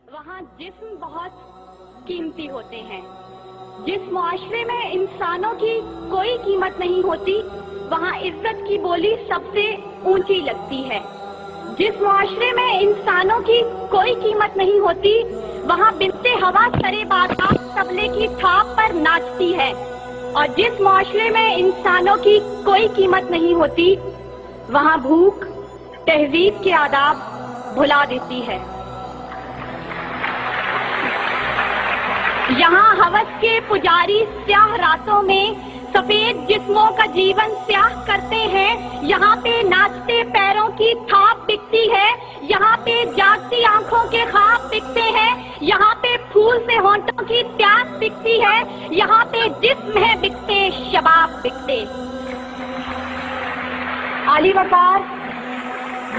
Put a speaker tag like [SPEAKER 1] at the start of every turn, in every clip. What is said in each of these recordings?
[SPEAKER 1] वहाँ जिस्म बहुत कीमती होते हैं। जिस मुआशरे में इंसानों की कोई कीमत नहीं होती, वहाँ इज्जत की बोली सबसे ऊंची लगती है। जिस मुआशरे में इंसानों की कोई कीमत नहीं होती, वहाँ बिनते हवा सरे बाजार तबले की थाप पर नाचती है। और जिस मुआशरे में इंसानों की कोई कीमत नहीं होती, वहाँ भूख तहजीब के आदाब भुला देती है। यहाँ हवस के पुजारी स्याह रातों में सफेद जिस्मों का जीवन स्याह करते हैं। यहाँ पे नाचते पैरों की थाप बिकती है, यहाँ पे जागती आंखों के ख्वाब बिकते हैं, यहाँ पे फूल से होंठों की प्यास बिकती है, यहाँ पे जिस्म है बिकते शबाब बिकते। आली वकार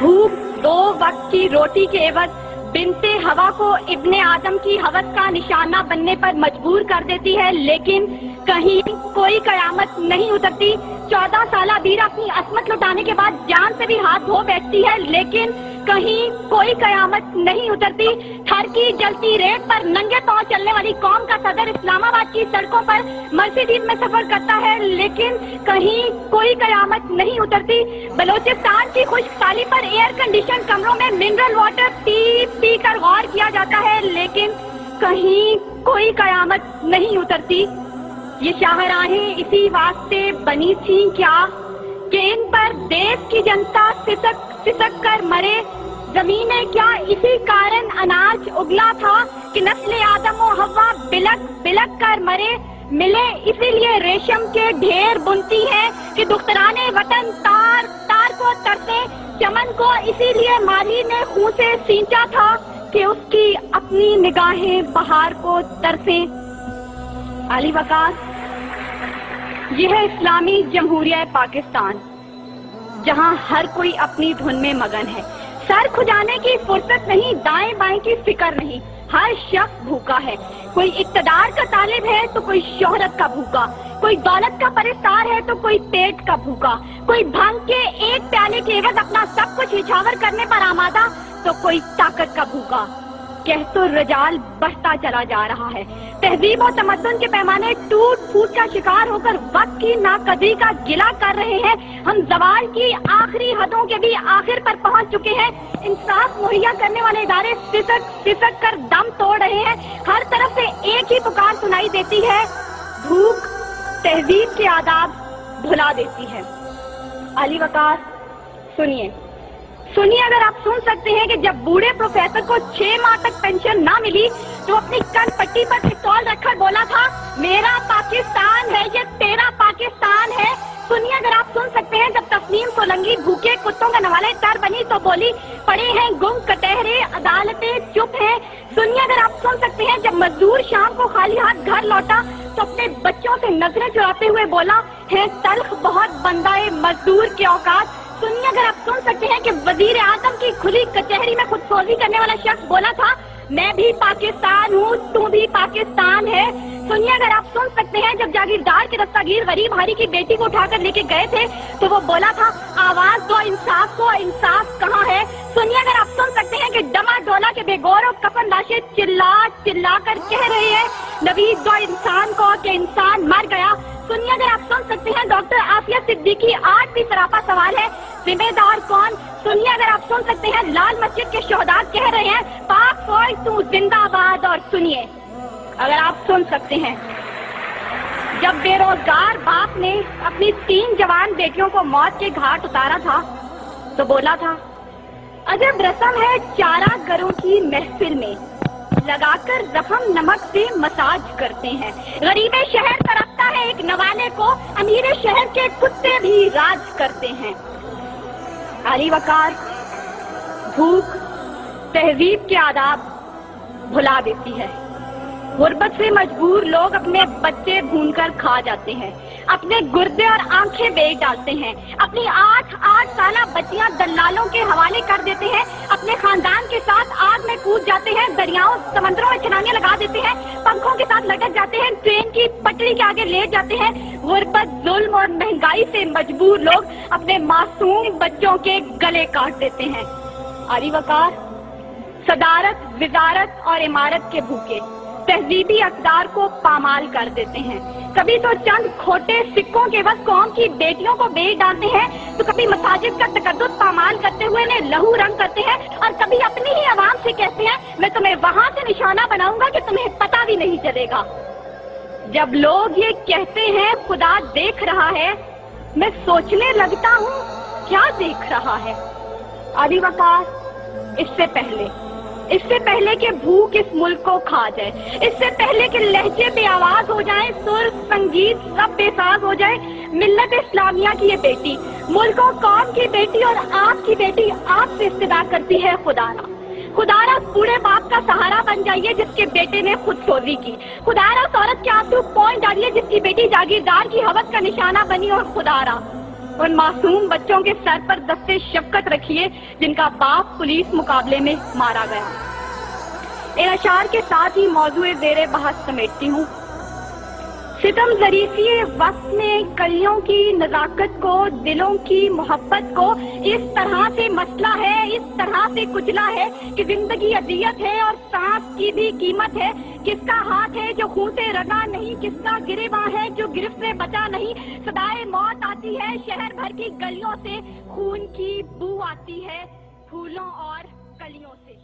[SPEAKER 1] भूख 2 वक्त की रोटी के एवज बिनते हवा को इब्ने आदम की हवस का निशाना बनने पर मजबूर कर देती है, लेकिन कहीं कोई कयामत नहीं उतरती। 14 साला बीरा अपनी असमत लुटाने के बाद जान से भी हाथ धो बैठती है, लेकिन कहीं कोई कयामत नहीं उतरती। थर की जलती रेत पर नंगे पांव चलने वाली कौम का सदर इस्लामाबाद की सड़कों पर मर्सिडीज में सफर करता है, लेकिन कहीं कोई कयामत नहीं उतरती। बलोचिस्तान की खुश्क साली पर एयर कंडीशन कमरों में मिनरल वाटर पी पी कर गौर किया जाता है, लेकिन कहीं कोई कयामत नहीं उतरती। ये शाहराहें इसी वास्ते बनी थी क्या कि इन पर देश की जनता सिसक सिसक कर मरे। जमीने क्या इसी कारण अनाज उगला था कि नस्ल आदम और हव्वा बिलक बिलक कर मरे। मिले इसीलिए रेशम के ढेर बुनती हैं कि दुख्तराने वतन तार तार को तरसे। चमन को इसीलिए माली ने खून से सींचा था कि उसकी अपनी निगाहें बहार को तरसे। अली वकार, यह है इस्लामी जमहूरिया पाकिस्तान, जहां हर कोई अपनी धुन में मगन है। सर खुजाने की फुर्सत नहीं, दाएं बाएं की फिक्र नहीं। हर शख्स भूखा है। कोई इक्तदार का तालिब है तो कोई शोहरत का भूखा, कोई दौलत का परेशान है तो कोई पेट का भूखा, कोई भांग के एक प्याले के एवज अपना सब कुछ निछावर करने पर आमादा तो कोई ताकत का भूखा। कह तो रजाल बढ़ता चला जा रहा है। तहजीब और तमद्दुन के पैमाने टूट फूट का शिकार होकर वक्त की नाकदरी का गिला कर रहे हैं। हम जवाल की आखिरी हदों के भी आखिर पर पहुंच चुके हैं। इंसाफ मुहैया करने वाले इदारे सिसक सिसक कर दम तोड़ रहे हैं। हर तरफ से एक ही पुकार सुनाई देती है, भूख तहजीब के आदाब भुला देती है। अली वकार, सुनिए सुनिए, अगर आप सुन सकते हैं कि जब बूढ़े प्रोफेसर को 6 माह तक पेंशन ना मिली तो अपनी कन पट्टी पर पिस्तौल रखकर बोला था, मेरा पाकिस्तान है ये तेरा पाकिस्तान है। सुनिए अगर आप सुन सकते हैं जब तस्नीम सोलंकी भूखे कुत्तों का नवाले तर बनी तो बोली, पड़े हैं गुम कटहरे अदालतें चुप हैं। सुनिए अगर आप सुन सकते हैं जब मजदूर शाम को खाली हाथ घर लौटा तो अपने बच्चों से नजरें चुराते हुए बोला, है तल्ख बहुत बंदाए मजदूर के औकात। सुनिए अगर आप सुन सकते हैं कि वजीर आजम की खुली कचहरी में खुदसोजी करने वाला शख्स बोला था, मैं भी पाकिस्तान हूँ तू भी पाकिस्तान है। सुनिए अगर आप सुन सकते हैं जब जागीरदार के दस्तागीर गरीब हारी की बेटी को उठाकर लेके गए थे तो वो बोला था, आवाज दो इंसाफ को, इंसाफ कहाँ है। सुनिए अगर आप सुन सकते हैं कि डमा डोला के बेगौर और कफन लाशें चिल्ला चिल्ला कर कह रहे हैं, नवीद दो इंसान को कि इंसान मर गया। सुनिए अगर आप सुन सकते हैं डॉक्टर आफिया सिद्दीकी आज भी सरापा सवाल है, जिम्मेदार कौन। सुनिए अगर आप सुन सकते हैं लाल मस्जिद के शोहदा कह रहे हैं, पाक फौज तू जिंदाबाद। और सुनिए अगर आप सुन सकते हैं जब बेरोजगार बाप ने अपनी 3 जवान बेटियों को मौत के घाट उतारा था तो बोला था, अजब रस्म है चारा गरों की महफिल में, लगाकर जख्म नमक से मसाज करते हैं। गरीबे शहर तरफता है एक नवाले को, अमीरे शहर के कुत्ते भी राज करते हैं। अली वकार, भूख तहजीब के आदाब भुला देती है। गुर्बत से मजबूर लोग अपने बच्चे भूनकर खा जाते हैं, अपने गुर्दे और आंखें बेच डालते हैं, अपनी 8 साला बच्चियां दलालों के हवाले कर देते हैं, अपने खानदान के साथ आग में कूद जाते हैं, दरियाओं समंदरों में छलांगे लगा देते हैं, पंखों के साथ लटक जाते हैं, ट्रेन की पटरी के आगे लेट जाते हैं। गुर्बत, जुल्म और महंगाई से मजबूर लोग अपने मासूम बच्चों के गले काट देते हैं। अली वकार, صدارت، وزارت اور عمارت کے بھوکے تہذیبی اقدار کو پامال کر دیتے ہیں. کبھی تو چند کھوٹے سکوں کے وقت قوم کی بیٹیوں کو بیچ ڈالتے ہیں، تو کبھی مساجد کا تقدس پامال کرتے ہوئے انہیں لہو رنگ کرتے ہیں، اور کبھی اپنی ہی عوام سے کہتے ہیں میں تمہیں وہاں سے نشانہ بناؤں گا کہ تمہیں پتہ بھی نہیں چلے گا. جب لوگ یہ کہتے ہیں خدا دیکھ رہا ہے، میں سوچنے لگتا ہوں کیا دیکھ رہا ہے. علی وقار، اس سے پہلے کہ بھوک اس ملک کو کھا جائے، اس سے پہلے کہ لہجے بے آواز ہو جائیں، سر سنگیت سب بے ساز ہو جائے، ملت اسلامیہ کی یہ بیٹی، ملک و قوم کی بیٹی اور آپ کی بیٹی آپ سے استدعا کرتی ہے خدارا بوڑھے باپ کا سہارا بن جائیے جس کے بیٹے نے خود سوزی کی. خدارا اس عورت کے آنسو پوئنٹ ڈالیے جس کی بیٹی جاگیردار کی حوث کا نشانہ بنی. اور خدارا ان معصوم بچوں کے سر پر دستے شفقت رکھیے جن کا باپ پولیس مقابلے میں مارا گیا. ان اشعار کے ساتھ ہی موضوع زیر بحث سمیٹتی ہوں. ستم ظریفی وقت نے کلیوں کی نزاکت کو، دلوں کی محبت کو اس طرح سے مسئلہ ہے، اس طرح سے کچلا ہے کہ زندگی اذیت ہے اور سانس کی بھی قیمت ہے. کس کا ہاتھ ہے جو خون سے رگا نہیں، کس کا گریباں ہے جو گرفت سے بچا نہیں. صدائے موت آتی ہے شہر بھر کی گلیوں سے، خون کی بو آتی ہے پھولوں اور کلیوں سے.